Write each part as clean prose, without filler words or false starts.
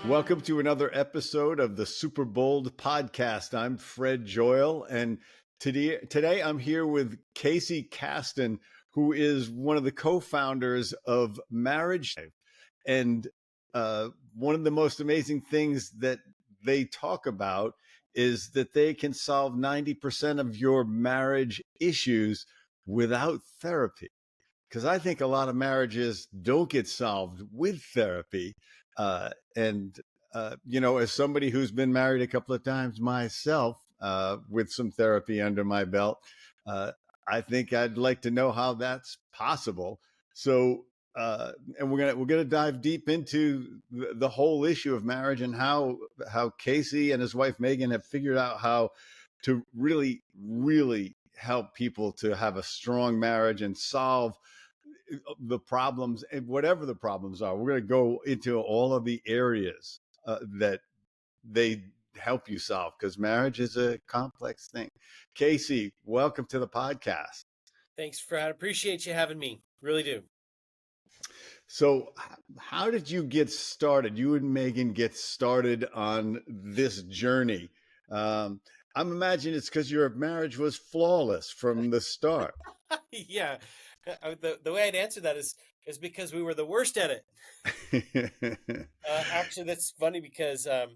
Welcome to another episode of the Super Bold podcast. I'm Fred Joyal, and today I'm here with Caston, who is one of the co-founders of Marriage. And one of the most amazing things that they talk about is that they can solve 90% of your marriage issues without therapy. Because I think a lot of marriages don't get solved with therapy. And as somebody who's been married a couple of times myself, with some therapy under my belt, I think I'd like to know how that's possible. So, and we're gonna dive deep into the whole issue of marriage and how Casey and his wife Megan have figured out how to really help people to have a strong marriage and solve the problems, and whatever the problems are. We're going to go into all of the areas that they help you solve, because marriage is a complex thing. Casey, welcome to the podcast. Thanks, Fred. Appreciate you having me. Really do. So how did you get started? You and Megan get started on this journey. I'm imagining it's because your marriage was flawless from the start. Yeah. The way I'd answer that is because we were the worst at it. Actually, that's funny because a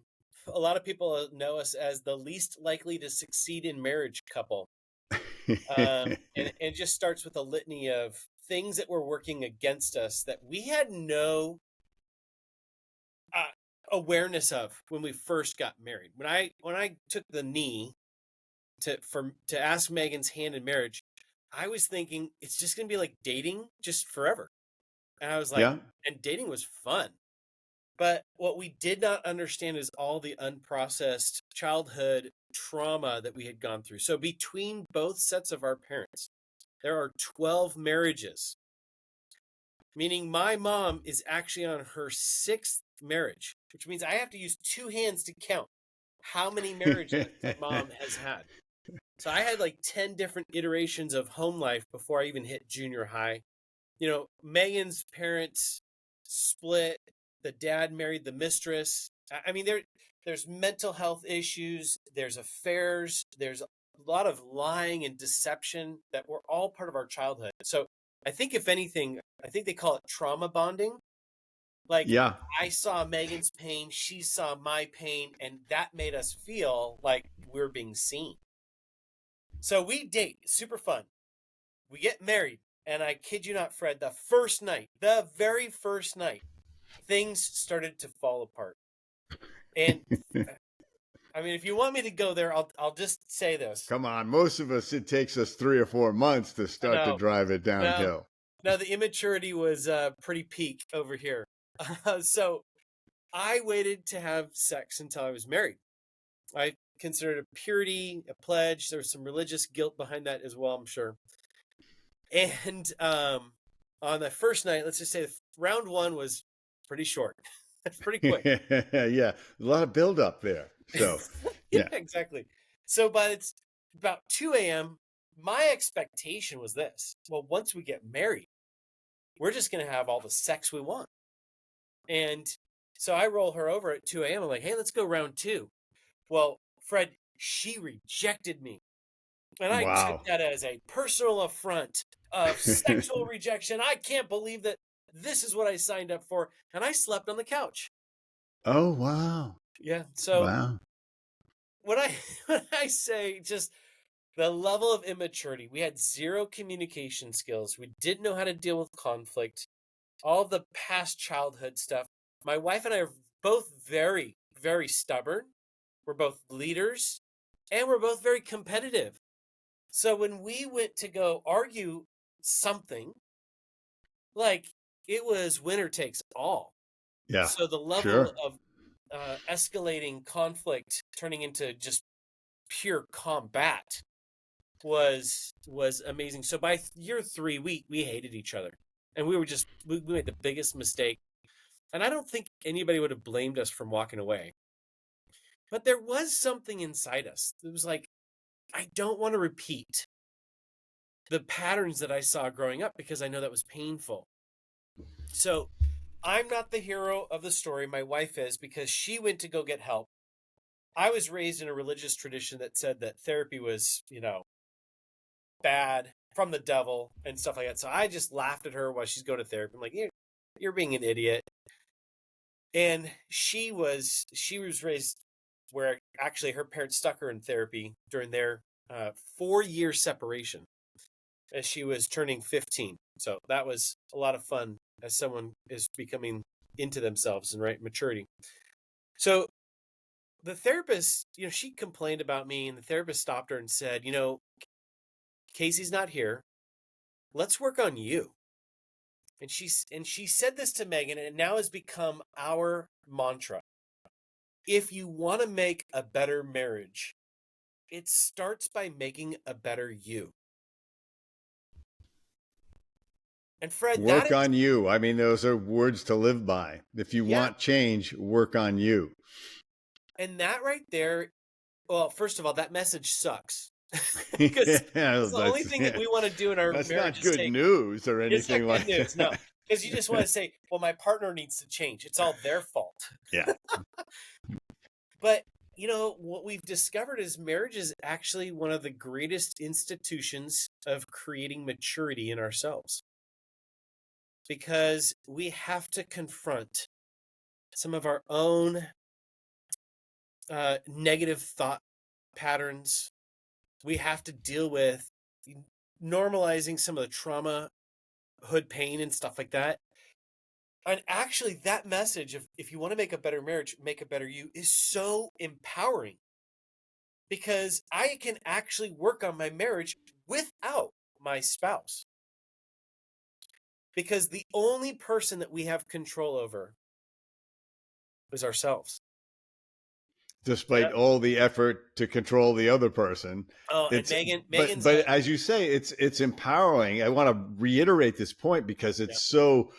lot of people know us as the least likely to succeed in marriage couple. And it just starts with a litany of things that were working against us that we had no awareness of when we first got married. When I took the knee to ask Megan's hand in marriage, I was thinking it's just going to be like dating just forever. And I was like, Yeah. and dating was fun. But what we did not understand is all the unprocessed childhood trauma that we had gone through. So between both sets of our parents, there are 12 marriages, meaning my mom is actually on her 6th marriage, which means I have to use 2 hands to count how many marriages my mom has had. So I had like 10 different iterations of home life before I even hit junior high. Megan's parents split. The dad married the mistress. I mean, there's mental health issues. There's affairs. There's a lot of lying and deception that were all part of our childhood. So I think if anything, I think they call it trauma bonding. Like, Yeah. I saw Megan's pain. She saw my pain. And that made us feel like we're being seen. So we date, super fun. We get married, and I kid you not, Fred, the very first night, things started to fall apart. And I mean, if you want me to go there, I'll just say this. Come on, most of us, it takes us 3 or 4 months to start to drive it downhill. No, the immaturity was pretty peak over here. So I waited to have sex until I was married. I considered it purity, a pledge. There was some religious guilt behind that as well, I'm sure. And on the first night, let's just say round 1 was pretty short. Pretty quick. Yeah, a lot of buildup there. So yeah, exactly. So it's about 2 a.m. My expectation was this. Well, once we get married, we're just going to have all the sex we want. And so I roll her over at 2 a.m. I'm like, hey, let's go round 2. Well, Fred, she rejected me. And I took that as a personal affront of sexual rejection. I can't believe that this is what I signed up for. And I slept on the couch. Oh, wow. Yeah. So when I say just the level of immaturity, we had 0 communication skills. We didn't know how to deal with conflict, all of the past childhood stuff. My wife and I are both very, very stubborn. We're both leaders, and we're both very competitive. So when we went to go argue something, like, it was winner takes all. Yeah. So the level of escalating conflict turning into just pure combat was amazing. So by year 3, we hated each other, and we made the biggest mistake. And I don't think anybody would have blamed us from walking away. But there was something inside us. It was like, I don't want to repeat the patterns that I saw growing up because I know that was painful. So I'm not the hero of the story. My wife is, because she went to go get help. I was raised in a religious tradition that said that therapy was, bad, from the devil and stuff like that. So I just laughed at her while she's going to therapy. I'm like, you're being an idiot. And she was raised where actually her parents stuck her in therapy during their 4-year separation as she was turning 15. So that was a lot of fun as someone is becoming into themselves and right maturity. So the therapist, she complained about me, and the therapist stopped her and said, Casey's not here. Let's work on you. And she said this to Megan, and it now has become our mantra. If you want to make a better marriage, it starts by making a better you. And Fred, that Work is, on you. I mean, those are words to live by. If you yeah. want change, work on you. And that right there, well, first of all, that message sucks. Yeah, Because the only thing that we want to do in our that's marriage not is good say, news or it's not anything good like news. No, that. because you just want to say, well, my partner needs to change. It's all their fault. Yeah. But, what we've discovered is marriage is actually one of the greatest institutions of creating maturity in ourselves, because we have to confront some of our own negative thought patterns. We have to deal with normalizing some of the trauma, hood pain, and stuff like that. And actually, that message of if you want to make a better marriage, make a better you, is so empowering, because I can actually work on my marriage without my spouse. Because the only person that we have control over is ourselves. Despite all the effort to control the other person, Oh, and it's Megan's but as you say, it's empowering. I want to reiterate this point because yeah. it's so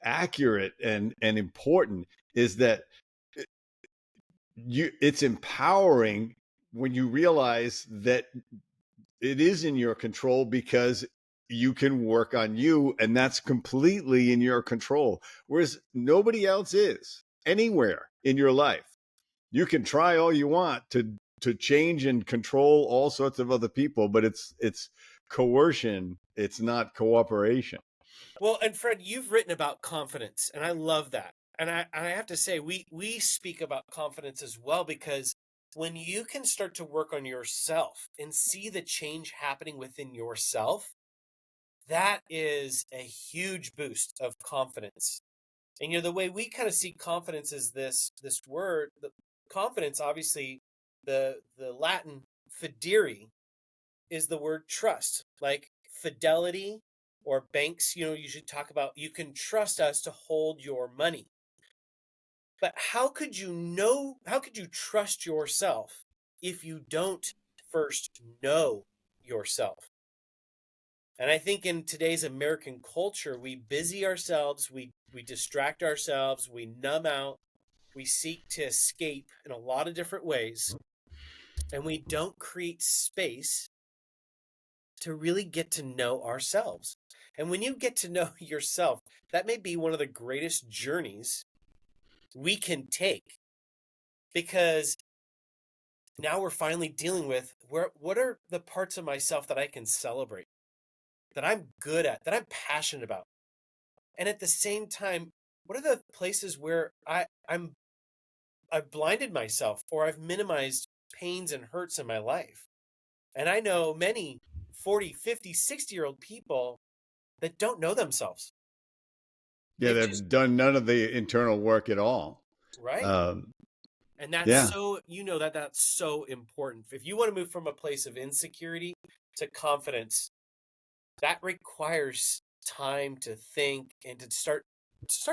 accurate and important, is that it's empowering when you realize that it is in your control, because you can work on you, and that's completely in your control, whereas nobody else is anywhere in your life. You can try all you want to change and control all sorts of other people, but it's coercion, it's not cooperation. Well, and Fred, you've written about confidence, and I love that. And I have to say, we speak about confidence as well, because when you can start to work on yourself and see the change happening within yourself, that is a huge boost of confidence. And the way we kind of see confidence is this word, the confidence, obviously, the Latin fidere is the word trust, like fidelity, or banks, usually talk about, you can trust us to hold your money. But how could you trust yourself if you don't first know yourself? And I think in today's American culture, we busy ourselves, we distract ourselves, we numb out, we seek to escape in a lot of different ways, and we don't create space to really get to know ourselves. And when you get to know yourself, that may be one of the greatest journeys we can take, because now we're finally dealing with what are the parts of myself that I can celebrate, that I'm good at, that I'm passionate about. And at the same time, what are the places where I've blinded myself, or I've minimized pains and hurts in my life? And I know many 40, 50, 60-year-old people that don't know themselves. Yeah, They've just, they've done none of the internal work at all. right. um, And that's yeah. so, that's so important. If you want to move from a place of insecurity to confidence, that requires time to think and to start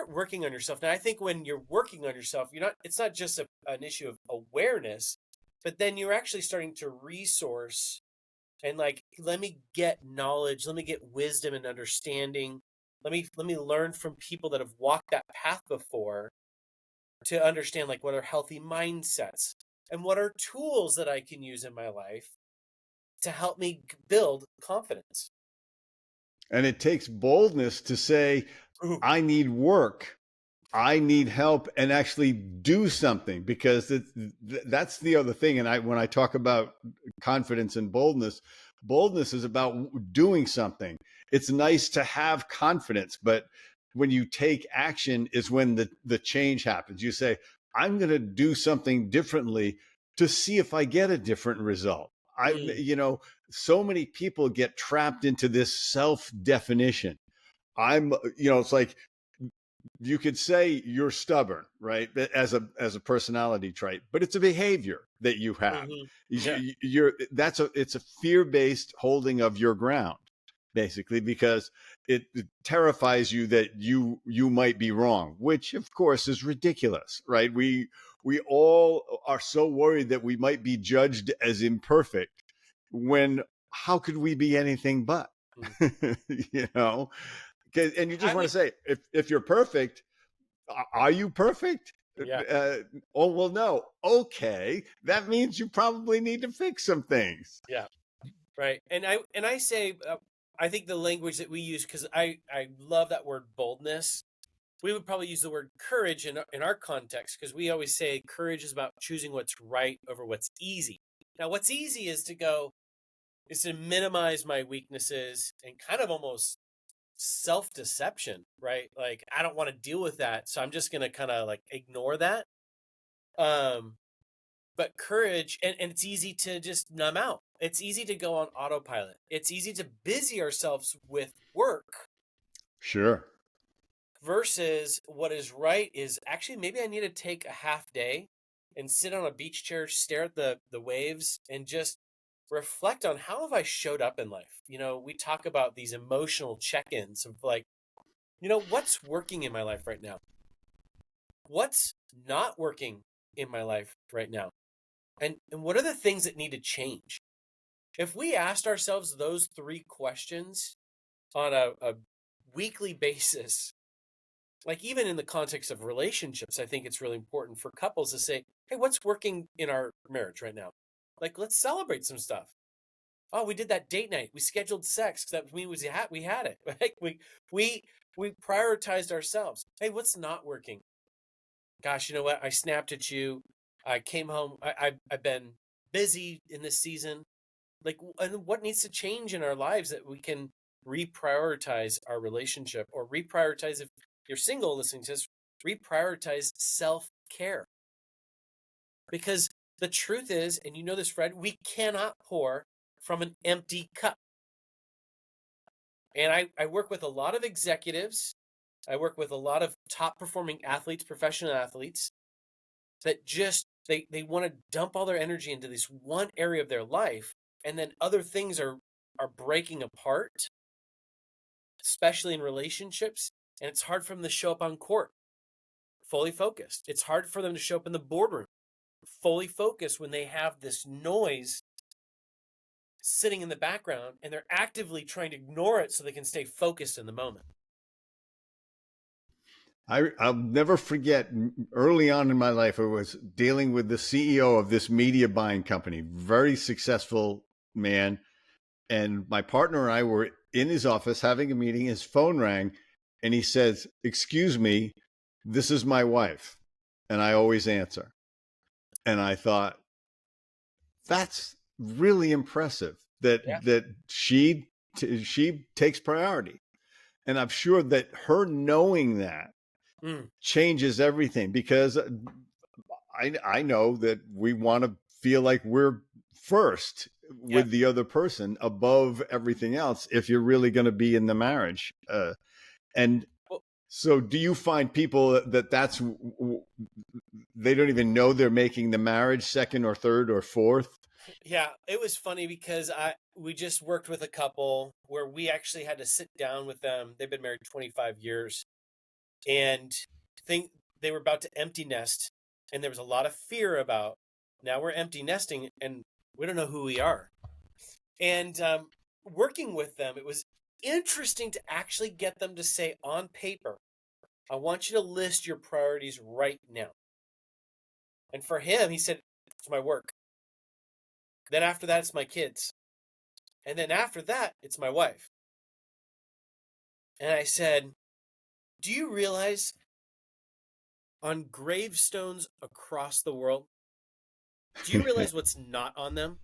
working on yourself. Now, I think when you're working on yourself, it's not just an issue of awareness, but then you're actually starting to resource and, like, let me get knowledge, let me get wisdom and understanding. Let me learn from people that have walked that path before, to understand, like, what are healthy mindsets and what are tools that I can use in my life to help me build confidence. And it takes boldness to say, Ooh, I need work. I need help and actually do something, because that's the other thing. And when I talk about confidence and boldness, boldness is about doing something. It's nice to have confidence, but when you take action is when the change happens. You say, I'm going to do something differently to see if I get a different result. Mm, So many people get trapped into this self definition. It's like, you could say you're stubborn, right? As a personality trait, but it's a behavior that you have. hmm Yeah. It's a fear-based holding of your ground, basically, because it terrifies you that you might be wrong, which of course is ridiculous, right? We all are so worried that we might be judged as imperfect, when how could we be anything but? Mm. you know and you just I want to would, say, if you're perfect, are you perfect? yeah, Uh, oh, well, no. Okay, that means you probably need to fix some things. yeah, right. And I say, I think the language that we use, because I love that word boldness. We would probably use the word courage in our context, because we always say courage is about choosing what's right over what's easy. Now, what's easy is to minimize my weaknesses and kind of almost self-deception, right? Like, I don't want to deal with that, so I'm just going to kind of like ignore that. Um but courage, and it's easy to just numb out. It's easy to go on autopilot. It's easy to busy ourselves with work Sure. versus what is right is actually maybe I need to take a half day and sit on a beach chair, stare at the waves, and just reflect on how have I showed up in life. We talk about these emotional check-ins of like, what's working in my life right now? What's not working in my life right now? And what are the things that need to change? If we asked ourselves those three questions on a weekly basis, like even in the context of relationships, I think it's really important for couples to say, hey, what's working in our marriage right now? Like, let's celebrate some stuff. Oh, we did that date night. We scheduled sex because that means we had it. Right? We we prioritized ourselves. Hey, what's not working? Gosh, you know what? I snapped at you. I came home. I've been busy in this season. Like, and what needs to change in our lives that we can reprioritize our relationship, or reprioritize, if you're single listening to this, reprioritize self-care. Because the truth is, and you know this, Fred, we cannot pour from an empty cup. And I work with a lot of executives. I work with a lot of top performing athletes, professional athletes, that just they want to dump all their energy into this one area of their life, and then other things are breaking apart, especially in relationships, and it's hard for them to show up on court fully focused. It's hard for them to show up in the boardroom fully focused when they have this noise sitting in the background and they're actively trying to ignore it so they can stay focused in the moment. I'll never forget, early on in my life, I was dealing with the CEO of this media buying company, very successful man. And my partner and I were in his office having a meeting. His phone rang and he says, "Excuse me, this is my wife." And I always answer. And I thought, that's really impressive Yeah. that she takes priority. And I'm sure that her knowing that Mm, changes everything, because I know that we want to feel like we're first yeah. with the other person above everything else if you're really going to be in the marriage. And Well, so, do you find people that's they don't even know they're making the marriage second or third or fourth? yeah, it was funny because we just worked with a couple where we actually had to sit down with them. They've been married 25 years, and think they were about to empty nest, and there was a lot of fear about, now we're empty nesting and we don't know who we are. And working with them, it was interesting to actually get them to say on paper, I want you to list your priorities right now. And for him, he said, it's my work. Then after that, it's my kids. And then after that, it's my wife. And I said, do you realize on gravestones across the world, do you realize what's not on them?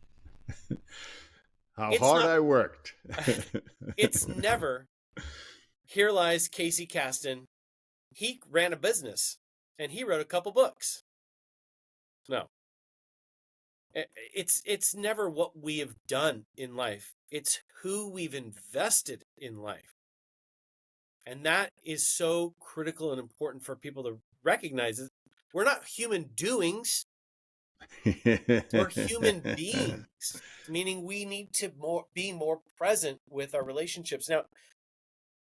How It's hard not, I worked. it's never, here lies Casey Caston. He ran a business and he wrote a couple books. No, it's never what we have done in life. It's who we've invested in life. And that is so critical and important for people to recognize. We're not human doings. We're human beings, meaning we need to be more present with our relationships. Now,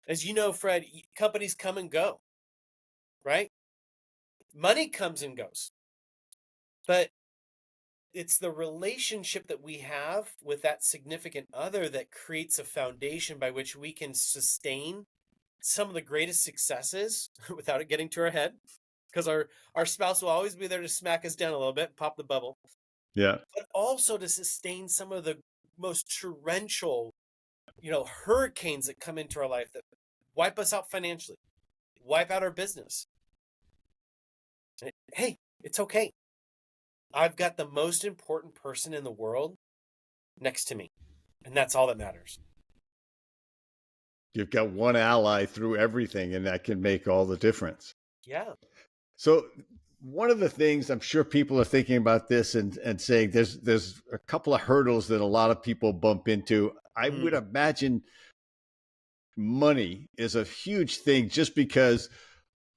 as you know, Fred, companies come and go, right? Money comes and goes, but it's the relationship that we have with that significant other that creates a foundation by which we can sustain some of the greatest successes without it getting to our head, because our spouse will always be there to smack us down a little bit, pop the bubble, Yeah. but also to sustain some of the most torrential, hurricanes that come into our life that wipe us out financially, wipe out our business. Hey, it's okay. I've got the most important person in the world next to me, and that's all that matters. You've got one ally through everything, and that can make all the difference. Yeah. So one of the things I'm sure people are thinking about this and saying there's a couple of hurdles that a lot of people bump into. I would imagine money is a huge thing just because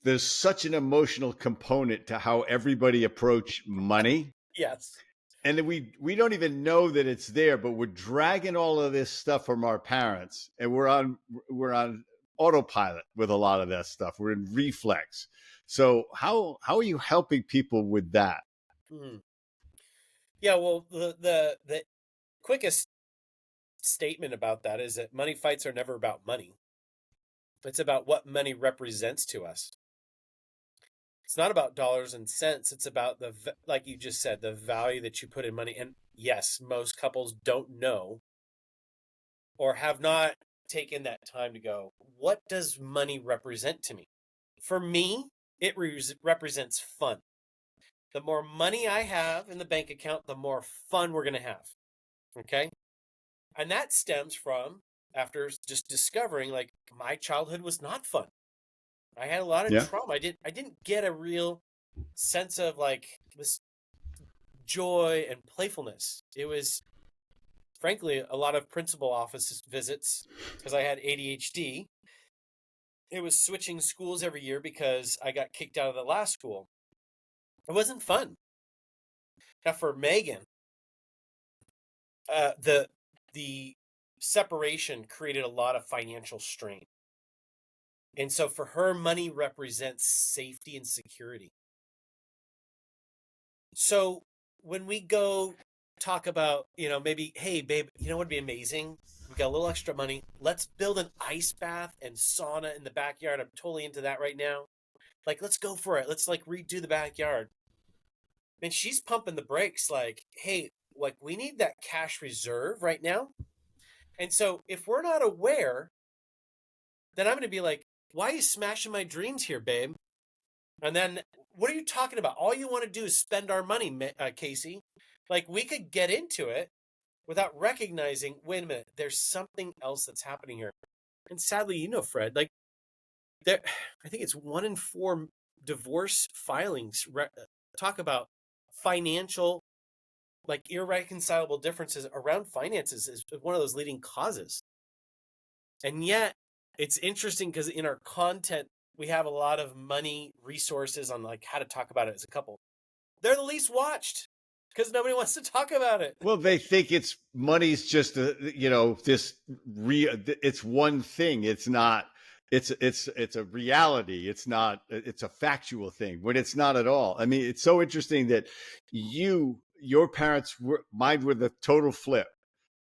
there's such an emotional component to how everybody approach money. Yes. And we don't even know that it's there, but we're dragging all of this stuff from our parents, and we're on autopilot with a lot of that stuff. We're in reflex. So how are you helping people with that? Yeah, well, the quickest statement about that is that money fights are never about money. It's about what money represents to us. It's not about dollars and cents. It's about like you just said, the value that you put in money. And yes, most couples don't know or have not taken that time to go, what does money represent to me? For me, it represents fun. The more money I have in the bank account, the more fun we're going to have. Okay. And that stems from after just discovering like my childhood was not fun. I had a lot of Yeah. trauma. I didn't get a real sense of like this joy and playfulness. It was frankly a lot of principal office visits because I had ADHD. It was switching schools every year because I got kicked out of the last school. It wasn't fun. Now for Megan, the separation created a lot of financial strain. And so for her, money represents safety and security. So when we go talk about, maybe, hey, babe, you know what would be amazing? We got a little extra money. Let's build an ice bath and sauna in the backyard. I'm totally into that right now. Like, let's go for it. Let's like redo the backyard. And she's pumping the brakes like, hey, like we need that cash reserve right now. And so if we're not aware, then I'm going to be like, why are you smashing my dreams here, babe? And then what are you talking about? All you want to do is spend our money, Casey. Like we could get into it without recognizing, wait a minute, there's something else that's happening here. And sadly, Fred, like there, I think it's 1 in 4 divorce filings talk about financial, like irreconcilable differences around finances is one of those leading causes. And yet it's interesting because in our content, we have a lot of money resources on like how to talk about it as a couple. They're the least watched because nobody wants to talk about it. Well, they think it's money's just this it's one thing. It's not. It's a reality. It's not. It's a factual thing when it's not at all. I mean, it's so interesting that your parents mine were the total flip.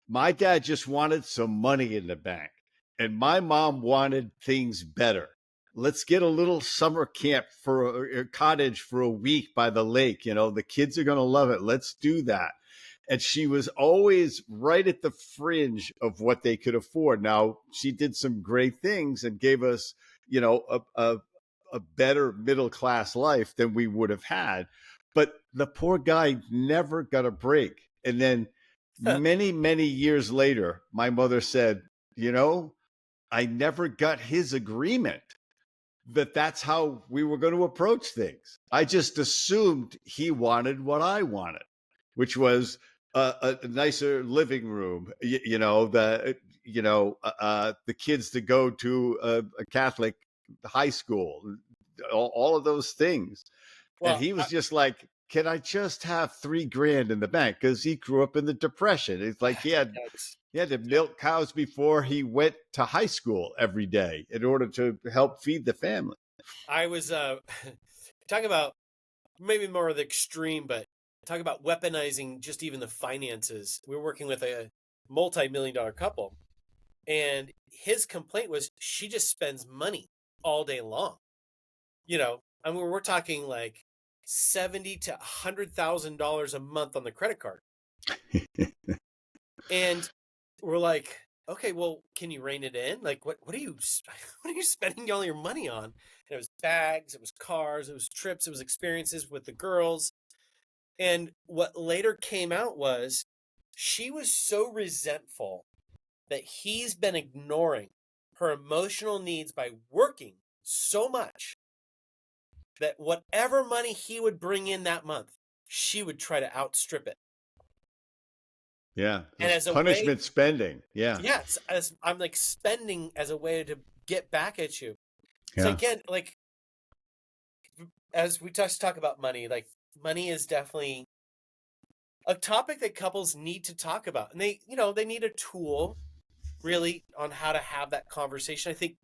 My dad just wanted some money in the bank, and my mom wanted things better. Let's get a little summer camp for a cottage for a week by the lake. The kids are going to love it. Let's do that. And she was always right at the fringe of what they could afford. Now, she did some great things and gave us, a a better middle class life than we would have had. But the poor guy never got a break. And then many, many years later, my mother said, you know, I never got his agreement that that's how we were going to approach things. I just assumed he wanted what I wanted, which was a nicer living room, the kids to go to a Catholic high school, all of those things. And Well, he was just like, can I just have $3,000 in the bank? Because he grew up in the Depression. It's like he had to milk cows before he went to high school every day in order to help feed the family. I was talking about maybe more of the extreme, but talk about weaponizing just even the finances. We were working with a multi-million-dollar couple, and his complaint was she just spends money all day long. I mean, we're talking like $70,000 to $100,000 a month on the credit card, and we're like, okay, well, can you rein it in? Like, what are you spending all your money on? And it was bags, it was cars, it was trips, it was experiences with the girls. And what later came out was she was so resentful that he's been ignoring her emotional needs by working so much that whatever money he would bring in that month, she would try to outstrip it. Yeah. And as a punishment spending. Yeah. yes, as I'm like spending as a way to get back at you. So Yeah. again, like as we just talk about money, like money is definitely a topic that couples need to talk about. And they need a tool really on how to have that conversation. I think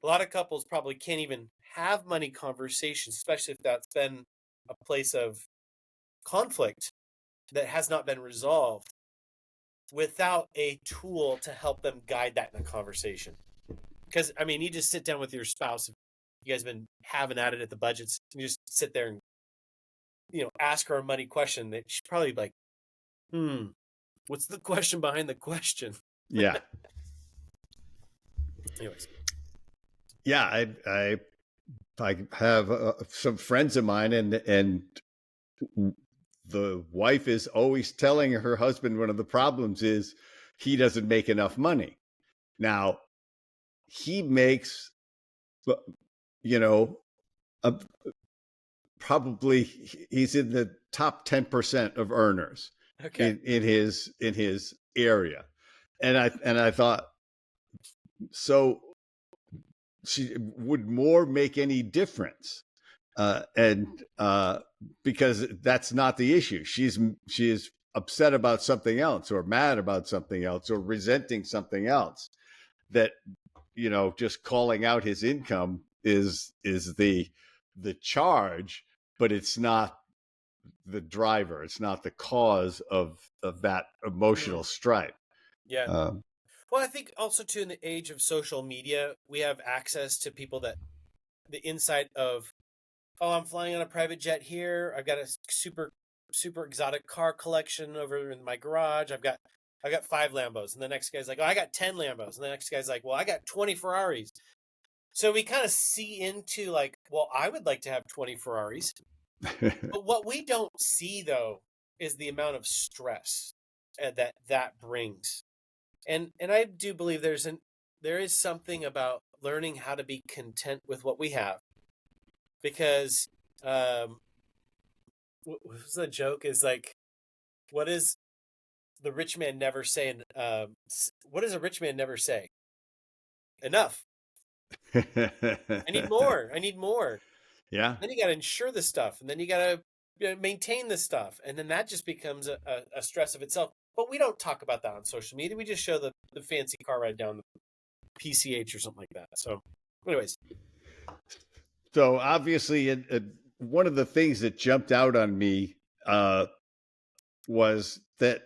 a lot of couples probably can't even have money conversations, especially if that's been a place of conflict that has not been resolved, without a tool to help them guide that in a conversation. Because, I mean, you just sit down with your spouse, you guys have been having at it at the budgets, and you just sit there and, ask her a money question that she's probably like, what's the question behind the question? Yeah. Anyways. Yeah. I have some friends of mine, and the wife is always telling her husband one of the problems is he doesn't make enough money. Now, he makes, probably he's in the top 10% of earners in his area. And I thought, so she would more make any difference? Because that's not the issue. She is upset about something else, or mad about something else, or resenting something else. That just calling out his income is the charge, but it's not the driver. It's not the cause of that emotional strife. Yeah. Well, I think also too, in the age of social media, we have access to people that the insight of, oh, I'm flying on a private jet here. I've got a super, super exotic car collection over in my garage. I've got 5 Lambos. And the next guy's like, oh, I got 10 Lambos. And the next guy's like, well, I got 20 Ferraris. So we kind of see into like, well, I would like to have 20 Ferraris. But what we don't see, though, is the amount of stress that brings. And I do believe there is something about learning how to be content with what we have. Because what was the joke is like, what is the rich man never say? What does a rich man never say? Enough. I need more. I need more. Yeah. Then you got to insure the stuff, and then you got to maintain the stuff, and then that just becomes a stress of itself. But we don't talk about that on social media. We just show the fancy car ride down the PCH or something like that. So, anyways. So obviously, one of the things that jumped out on me was that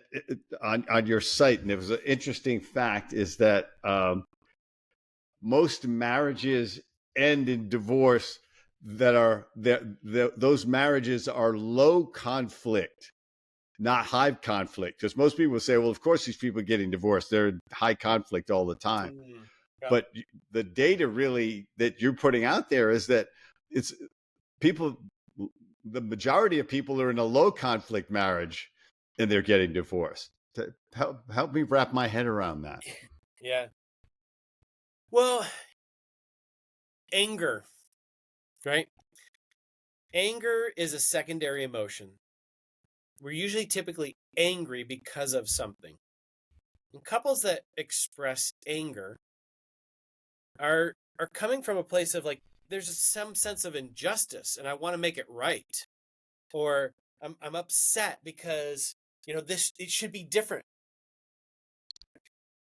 on your site, and it was an interesting fact, is that most marriages end in divorce those marriages are low conflict, not high conflict. Because most people say, well, of course these people are getting divorced, they're in high conflict all the time. Yeah. But the data really that you're putting out there is that it's people, the majority of people are in a low conflict marriage and they're getting divorced. Help me wrap my head around that. Yeah. Well, anger, right? Anger is a secondary emotion. We're usually typically angry because of something. And couples that express anger are coming from a place of like, there's some sense of injustice and I want to make it right. Or I'm upset because, this, it should be different.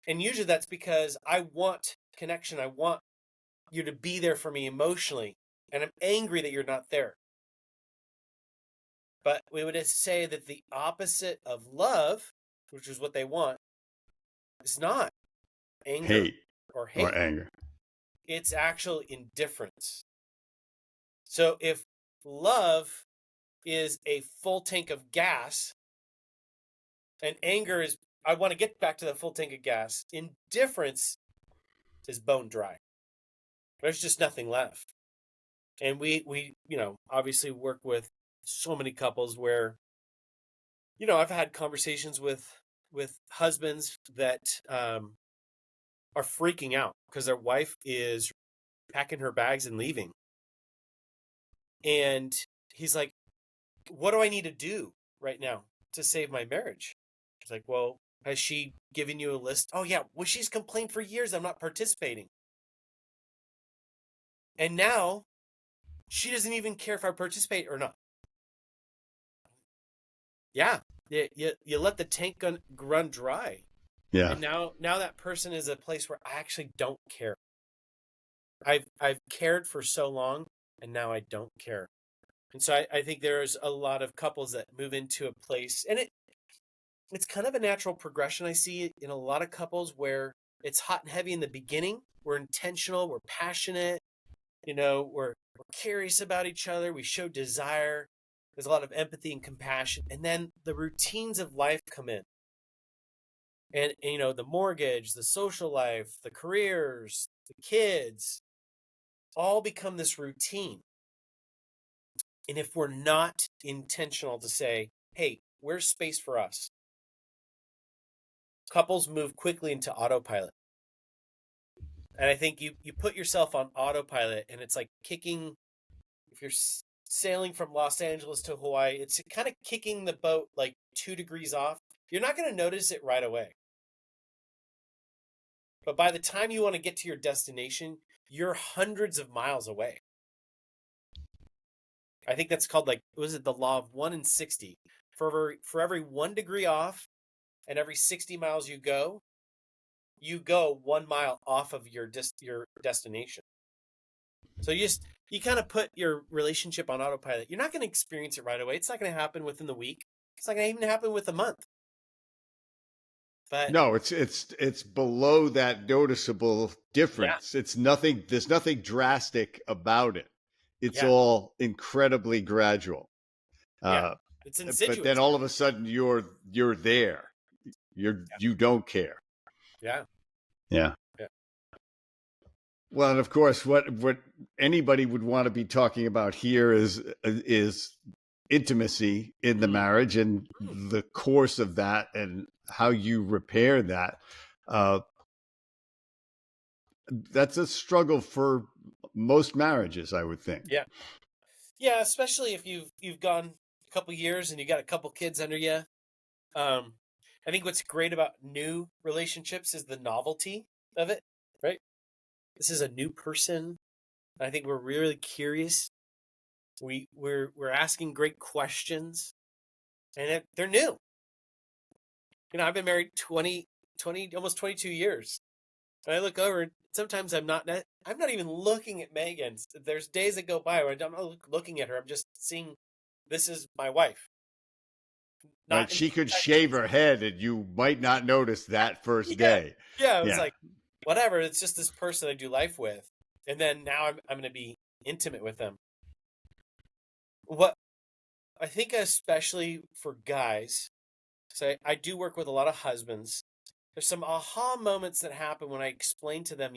And usually that's because I want connection. I want you to be there for me emotionally. And I'm angry that you're not there. But we would say that the opposite of love, which is what they want, is not anger Hate or or hate. anger. It's actual indifference. So if love is a full tank of gas and anger is, I want to get back to the full tank of gas, indifference is bone dry. There's just nothing left. And we obviously work with so many couples where, I've had conversations with husbands that are freaking out because their wife is packing her bags and leaving. And he's like, what do I need to do right now to save my marriage? It's like, well, has she given you a list? Oh, yeah. Well, she's complained for years I'm not participating. And now she doesn't even care if I participate or not. Yeah. You let the tank run dry. Yeah. And now that person is a place where I actually don't care. I've cared for so long and now I don't care. And so I think there's a lot of couples that move into a place, and it's kind of a natural progression. I see in a lot of couples where it's hot and heavy in the beginning. We're intentional, we're passionate, we're curious about each other, we show desire. There's a lot of empathy and compassion. And then the routines of life come in. And the mortgage, the social life, the careers, the kids, all become this routine. And if we're not intentional to say, hey, where's space for us? Couples move quickly into autopilot. And I think you put yourself on autopilot and it's like kicking, if you're sailing from Los Angeles to Hawaii, it's kind of kicking the boat like 2 degrees off. You're not going to notice it right away. But by the time you want to get to your destination, you're hundreds of miles away. I think that's called was it the law of 1 in 60? For every 1 degree off and every 60 miles you go 1 mile off of your destination. So you kind of put your relationship on autopilot. You're not going to experience it right away. It's not going to happen within the week. It's not going to even happen with a month. But no, it's below that noticeable yeah, difference. It's nothing. There's nothing drastic about it. It's yeah, all incredibly gradual. yeah. Uh, It's but then insidious. all of a sudden you're there. You don't care. Yeah, Yeah. yeah. Well, and of course, what anybody would want to be talking about here is intimacy in the Mm, marriage and mm. the course of that and how you repair that. Uh, that's a struggle for most marriages, I would think. Yeah, yeah. Especially if you've gone a couple years and you got a couple kids under you. Um, I think what's great about new relationships is the novelty of it. Right. This is a new person. I think we're really curious. We're asking great questions, and they're new. I've been married 20 almost 22 years. And I look over, and sometimes I'm not even looking at Megan. There's days that go by where I'm not looking at her. I'm just seeing this is my wife, Right? not in She could that shave she's her head and you might not notice that first yeah day. yeah. I was Yeah. like, whatever. It's just this person I do life with, and then now I'm going to be intimate with them. What I think, especially for guys, so I do work with a lot of husbands. There's some aha moments that happen when I explain to them,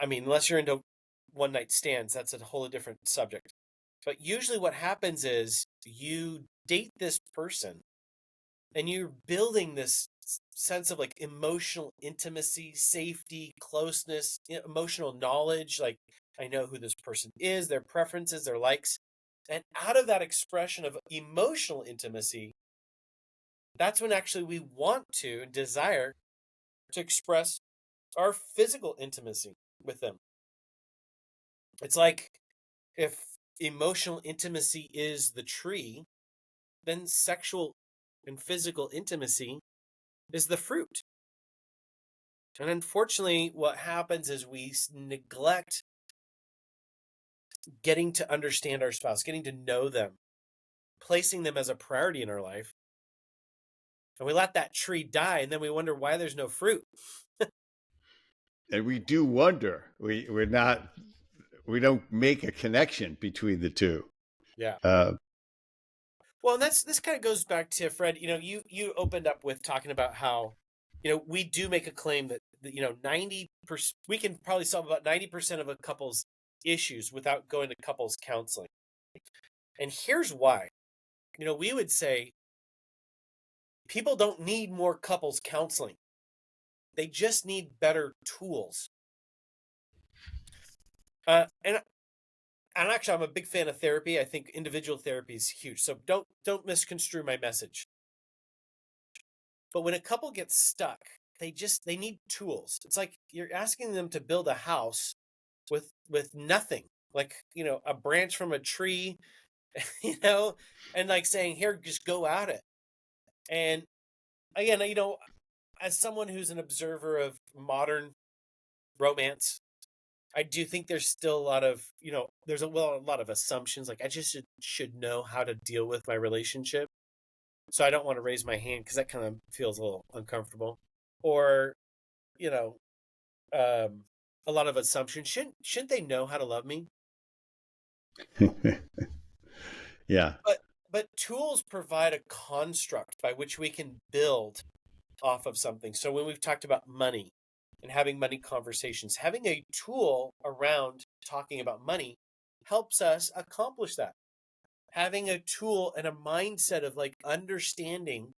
I mean, unless you're into one night stands. That's a wholly different subject. But usually what happens is you date this person and you're building this sense of like emotional intimacy, safety, closeness, emotional knowledge. Like, I know who this person is, their preferences, their likes. And out of that expression of emotional intimacy, that's when actually we want to and desire to express our physical intimacy with them. It's like if emotional intimacy is the tree, then sexual and physical intimacy is the fruit. And unfortunately, what happens is we neglect getting to understand our spouse, getting to know them, placing them as a priority in our life. And we let that tree die, and then we wonder why there's no fruit. And we do wonder. We don't make a connection between the two. Yeah. Uh, Well, and this kind of goes back to Fred. You opened up with talking about how, we do make a claim that 90%, we can probably solve about 90% of a couple's issues without going to couples counseling. And here's why. We would say people don't need more couples counseling. They just need better tools. And actually, I'm a big fan of therapy. I think individual therapy is huge. So don't misconstrue my message. But when a couple gets stuck, they need tools. It's like you're asking them to build a house with nothing, like a branch from a tree, and like saying, here, just go at it. And again, as someone who's an observer of modern romance, I do think there's still a lot of, there's a lot of assumptions. Like I just should know how to deal with my relationship. So I don't want to raise my hand because that kind of feels a little uncomfortable. Or, a lot of assumptions. Shouldn't they know how to love me? yeah. But tools provide a construct by which we can build off of something. So when we've talked about money and having money conversations, having a tool around talking about money helps us accomplish that. Having a tool and a mindset of like understanding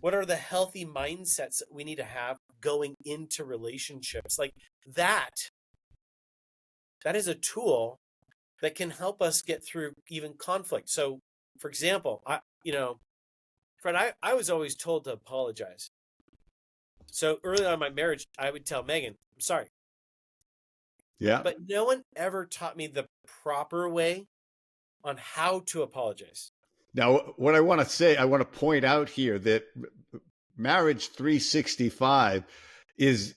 what are the healthy mindsets that we need to have going into relationships. Like that is a tool that can help us get through even conflict. So, for example, Fred, I was always told to apologize. So early on in my marriage, I would tell Megan, I'm sorry. Yeah. But no one ever taught me the proper way on how to apologize. Now, what I want to say, I want to point out here that Marriage 365 is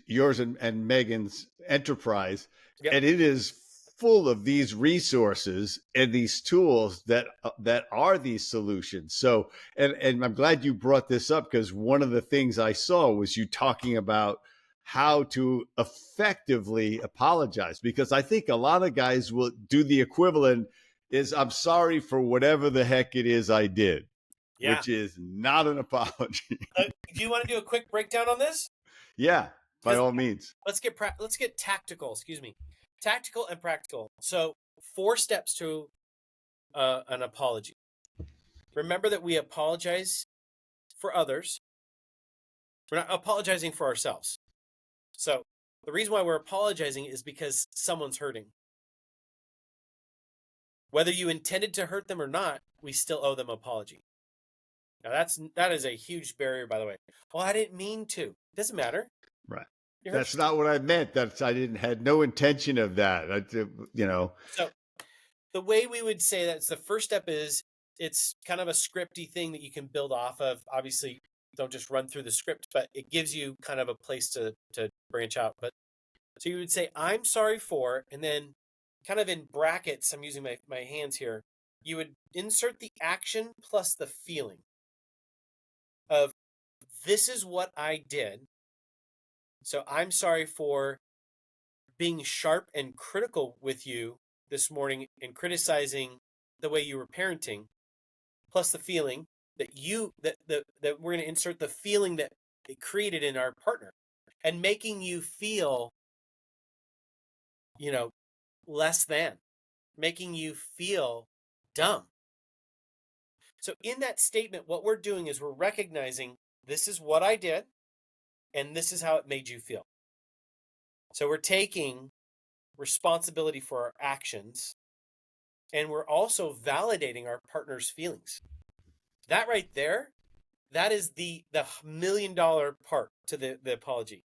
yours and Megan's enterprise, Yep. and it is full of these resources and these tools that are these solutions. So, and I'm glad you brought this up because one of the things I saw was you talking about how to effectively apologize, because I think a lot of guys will do the equivalent is I'm sorry for whatever the heck it is I did, Yeah. which is not an apology. Do you want to do a quick breakdown on this? Yeah, by all means. Let's get tactical. Excuse me, tactical and practical. So 4 steps to an apology. Remember that we apologize for others. We're not apologizing for ourselves. So the reason why we're apologizing is because someone's hurting. Whether you intended to hurt them or not, we still owe them an apology. Now that is a huge barrier, by the way. Well, I didn't mean to. It doesn't matter. Right. That's not what I meant. I had no intention of that. So the way we would say that's the first step is it's kind of a scripty thing that you can build off of. Obviously, don't just run through the script, but it gives you kind of a place to branch out. But so you would say, I'm sorry for, and then kind of in brackets, I'm using my hands here. You would insert the action plus the feeling of this is what I did. So I'm sorry for being sharp and critical with you this morning and criticizing the way you were parenting, plus the feeling that that we're going to insert the feeling that it created in our partner and making you feel, less than, making you feel dumb. So in that statement, what we're doing is we're recognizing this is what I did and this is how it made you feel. So we're taking responsibility for our actions, and we're also validating our partner's feelings. That right there, that is the $1 million part to the apology.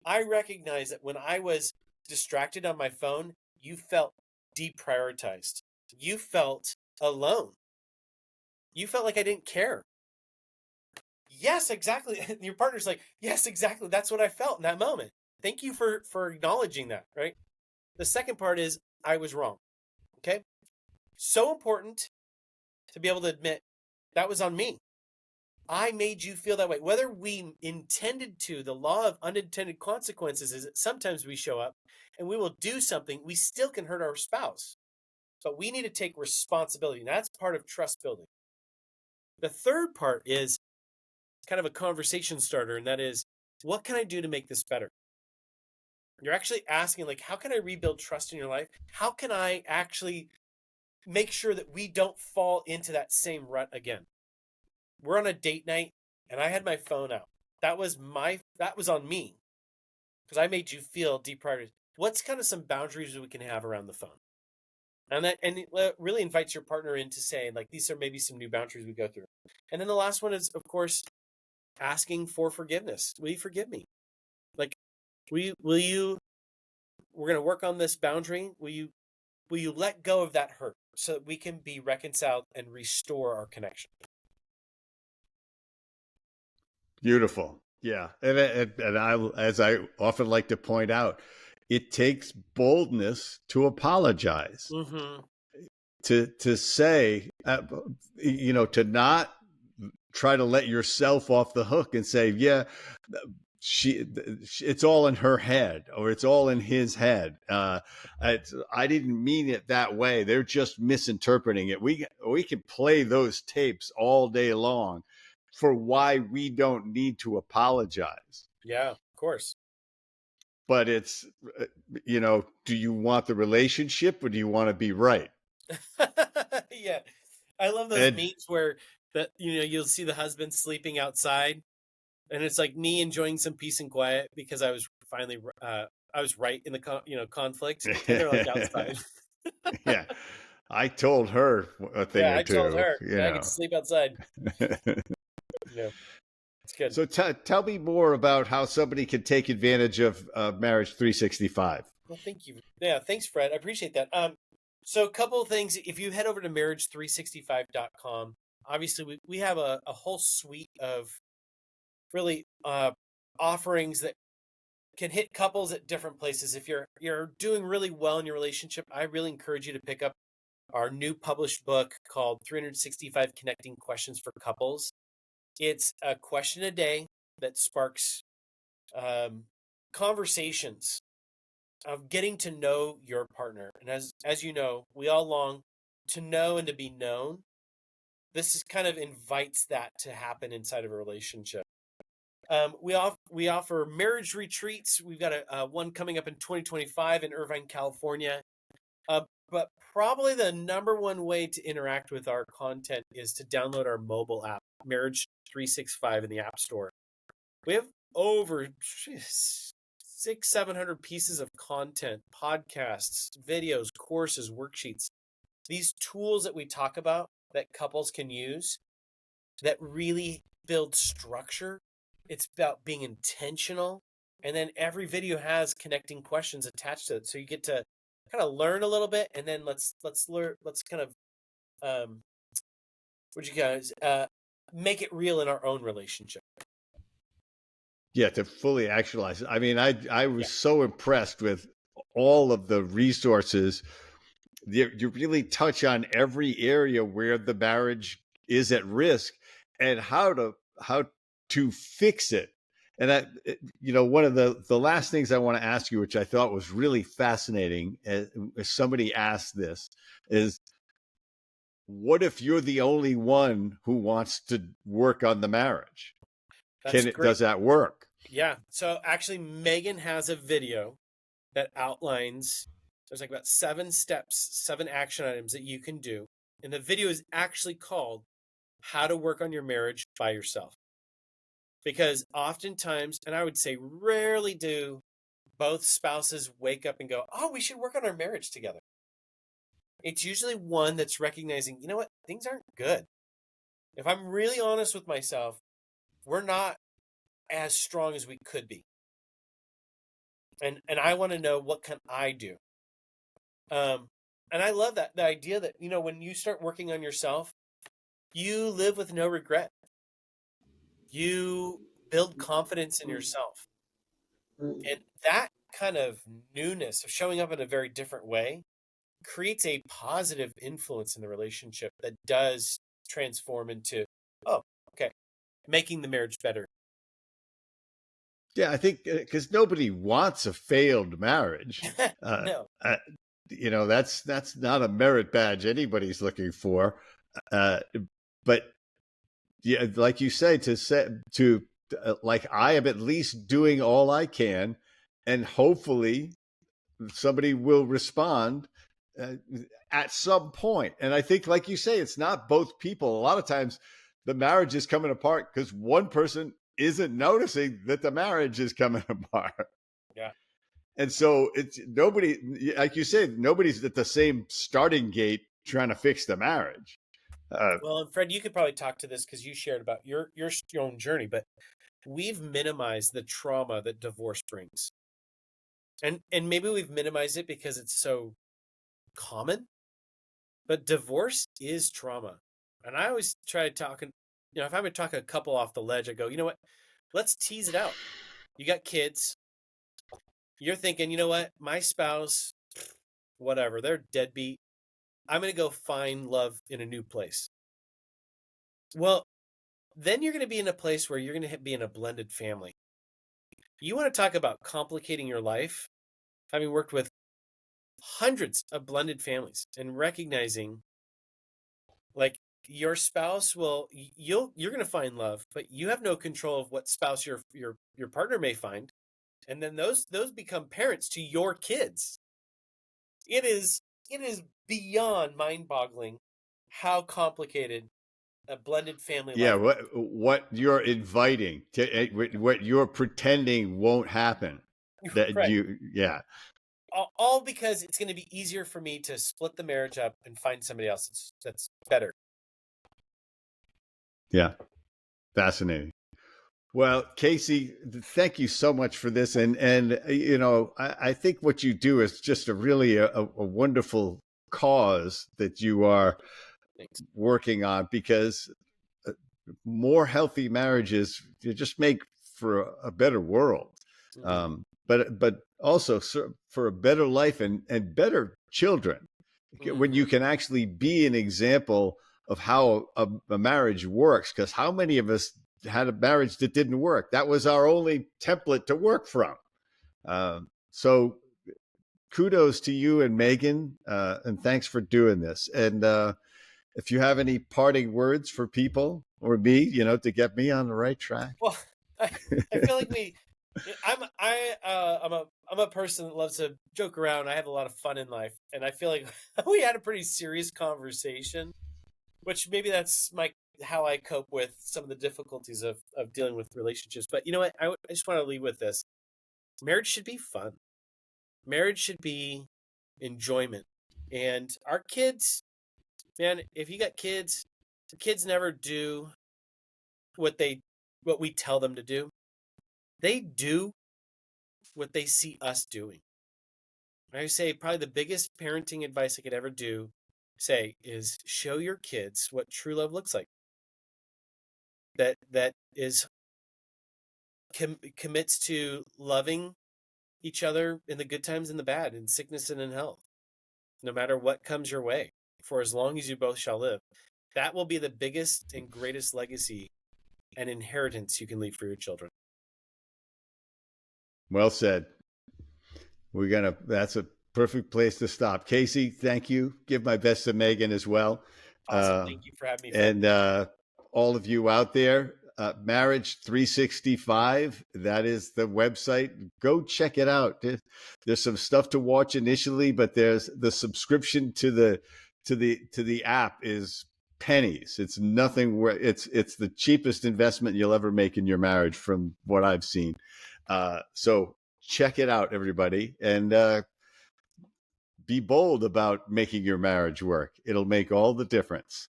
I recognize that when I was distracted on my phone, you felt deprioritized. You felt alone. You felt like I didn't care. Yes, exactly. Your partner's like, yes, exactly. That's what I felt in that moment. Thank you for acknowledging that, right? The second part is I was wrong. Okay. So important to be able to admit that was on me. I made you feel that way. Whether we intended to, the law of unintended consequences is that sometimes we show up and we will do something, we still can hurt our spouse. But we need to take responsibility. And that's part of trust building. The third part is kind of a conversation starter, and that is, what can I do to make this better? You're actually asking, like, how can I rebuild trust in your life? How can I actually make sure that we don't fall into that same rut again? We're on a date night and I had my phone out. That was on me because I made you feel deprioritized. What's kind of some boundaries we can have around the phone? And it really invites your partner in to say, like, these are maybe some new boundaries we go through. And then the last one is, of course, asking for forgiveness. Will you forgive me? Like, we're going to work on this boundary. Will you let go of that hurt so that we can be reconciled and restore our connection? Beautiful. Yeah. And I, as I often like to point out, it takes boldness to apologize, Mm-hmm. to say, to not try to let yourself off the hook and say, yeah, it's all in her head or it's all in his head. I didn't mean it that way. They're just misinterpreting it. We can play those tapes all day long for why we don't need to apologize. Yeah, of course. But it's, do you want the relationship or do you want to be right? Yeah. I love those And memes where you'll see the husband sleeping outside and it's like me enjoying some peace and quiet because I was finally I was right in the conflict, and they're like outside. yeah, I told her a thing Yeah, or I told two, her I get to sleep outside. It's good. So tell me more about how somebody can take advantage of Marriage 365. Well, thank you. Yeah, thanks, Fred. I appreciate that. So a couple of things. If you head over to marriage365.com, obviously we have a whole suite of really offerings that can hit couples at different places. If you're doing really well in your relationship, I really encourage you to pick up our new published book called 365 Connecting Questions for Couples. It's a question a day that sparks conversations of getting to know your partner. And as you know, we all long to know and to be known. This is kind of invites that to happen inside of a relationship. We offer marriage retreats. We've got a one coming up in 2025 in Irvine, California. But probably the number one way to interact with our content is to download our mobile app, Marriage 365 in the App Store. We have over 700 pieces of content, podcasts, videos, courses, worksheets. These tools that we talk about that couples can use that really build structure. It's about being intentional. And then every video has connecting questions attached to it. So you get to kind of learn a little bit, and then let's kind of would you guys make it real in our own relationship. Yeah, to fully actualize it. I mean, I Yeah. was so impressed with all of the resources. You really touch on every area where the marriage is at risk and how to fix it. And that, one of the last things I want to ask you, which I thought was really fascinating, as somebody asked this, is what if you're the only one who wants to work on the marriage? That's great. Does that work? Yeah. So actually, Megan has a video that outlines There's like about 7 steps, 7 action items that you can do. And the video is actually called How to Work on Your Marriage by Yourself. Because oftentimes, and I would say rarely do both spouses wake up and go, oh, we should work on our marriage together. It's usually one that's recognizing, you know what, things aren't good. If I'm really honest with myself, we're not as strong as we could be. And I want to know, what can I do? And I love that, the idea that, when you start working on yourself, you live with no regret. You build confidence in yourself. And that kind of newness of showing up in a very different way creates a positive influence in the relationship that does transform into, oh, okay, making the marriage better. Yeah, I think because nobody wants a failed marriage. No. That's not a merit badge anybody's looking for. But yeah, like you say, like, I am at least doing all I can, and hopefully somebody will respond uh, at some point. And I think, like you say, it's not both people. A lot of times the marriage is coming apart because one person isn't noticing that the marriage is coming apart. Yeah. And so it's nobody, like you said, nobody's at the same starting gate trying to fix the marriage. Well, and Fred, you could probably talk to this because you shared about your own journey, but we've minimized the trauma that divorce brings. And maybe we've minimized it because it's so common, but divorce is trauma. And I always try to talk, if I'm going to talk a couple off the ledge, I go, you know what? Let's tease it out. You got kids. You're thinking, you know what? My spouse, whatever, they're deadbeat. I'm going to go find love in a new place. Well, then you're going to be in a place where you're going to be in a blended family. You want to talk about complicating your life? Having worked with hundreds of blended families and recognizing, like, your spouse you're going to find love, but you have no control of what spouse your partner may find, and then those become parents to your kids. It is beyond mind-boggling how complicated a blended family Yeah, life. what you're inviting to, what you're pretending won't happen. That Right. yeah. All because it's going to be easier for me to split the marriage up and find somebody else that's better. Yeah, fascinating. Well, Casey, thank you so much for this, and I think what you do is just a wonderful cause that you are Thanks. working on, because more healthy marriages just make for a better world, Mm-hmm. but also for a better life and better children. When you Mm-hmm. can actually be an example of how a marriage works, because how many of us had a marriage that didn't work? That was our only template to work from. So kudos to you and Megan, and thanks for doing this. And if you have any parting words for people or me, to get me on the right track. Well, I feel like I'm a person that loves to joke around. I have a lot of fun in life, and I feel like we had a pretty serious conversation, which maybe that's how I cope with some of the difficulties of dealing with relationships. But you know what? I just want to leave with this: marriage should be fun. Marriage should be enjoyment, and our kids, man. If you got kids, the kids never do what we tell them to do. They do what they see us doing. I say probably the biggest parenting advice I could ever say is show your kids what true love looks like. That is commits to loving each other in the good times and the bad, in sickness and in health, no matter what comes your way, for as long as you both shall live. That will be the biggest and greatest legacy and inheritance you can leave for your children. Well said. That's a perfect place to stop. Casey, thank you. Give my best to Megan as well. Awesome. Thank you for having me, Fred. And all of you out there, Marriage 365. That is the website. Go check it out. There's some stuff to watch initially, but there's the subscription to the app is pennies. It's nothing. Where it's the cheapest investment you'll ever make in your marriage, from what I've seen. So check it out, everybody, and be bold about making your marriage work. It'll make all the difference.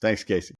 Thanks, Casey.